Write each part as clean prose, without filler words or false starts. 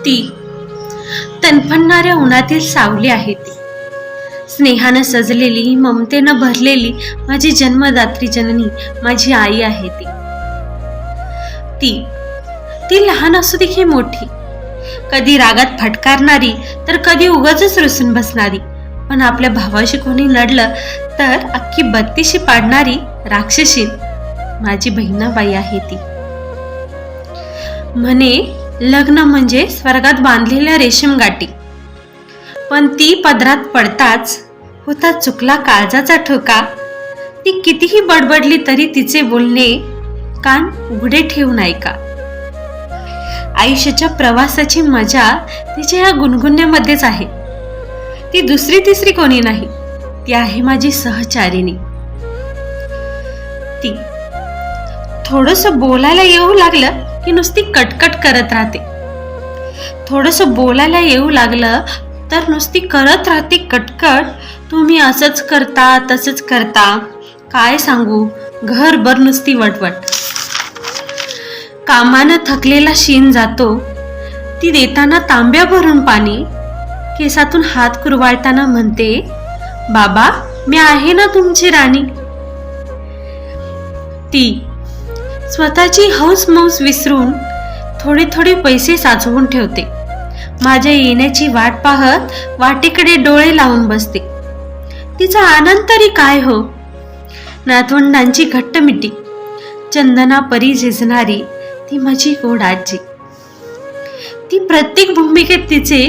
ती तणफडणाऱ्या उन्हातील सावली आहे. ती स्नेहानं सजलेली, ममतेनं भरलेली माझी जन्मदात्री जननी, माझी आई आहे. ती लहान असू देखील मोठी, कधी रागात फटकारणारी तर कधी उगाचच रुसून बसणारी, पण आपल्या भावाशी कोणी लढलं तर अख्खी बत्तीशी पाडणारी राक्षसी माझी बहिणाबाई आहे. ती म्हणे लग्न म्हणजे स्वर्गात बांधलेल्या रेशीम गाठी, पण ती पदरात पडताच होता चुकला काळजाचा ठोका. ती कितीही बडबडली तरी तिचे बोलणे कान उघडे ठेवून ऐका. आयुष्याच्या प्रवासाची मजा तिच्या या गुणगुणण्यामध्येच आहे. ती दुसरी तिसरी कोणी नाही, ती आहे माझी सहचारिणी. ती थोडंसं बोलायला येऊ लागलं की नुसती कटकट करत राहते. थोडंसं बोलायला येऊ लागलं तर नुसती करत राहते कटकट. तुम्ही असंच करता तसंच करता, काय सांगू, घरभर नुसती वटवट. कामानं थकलेला शीन जातो, ती देताना तांब्या भरून पाणी, केसातून हात कुरवाळताना म्हणते, बाबा मी आहे ना तुमची राणी. ती स्वतःची हौस मौस विसरून थोडे थोडे पैसे साचवून ठेवते. माझ्या येण्याची वाट पाहत वाटेकडे डोळे लावून बसते. तिचा आनंद तरी काय हो. नातवंडांची घट्ट मिठी, चंदना परी झिजणारी ती माझी गोड आजी. ती प्रत्येक भूमिकेत तिचे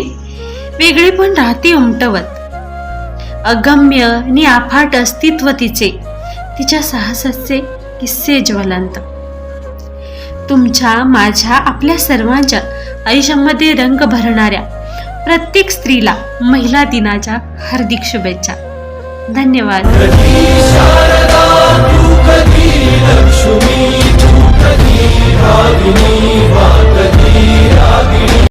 वेगळेपण राहते उमटवत. अगम्य आणि अफाट अस्तित्व तिचे, तिच्या साहसाचे किस्से ज्वलंत. तुमच्या, माझ्या, आपल्या सर्वांच्या आयुष्यामध्ये रंग भरणाऱ्या प्रत्येक स्त्रीला महिला दिनाच्या हार्दिक शुभेच्छा. धन्यवाद.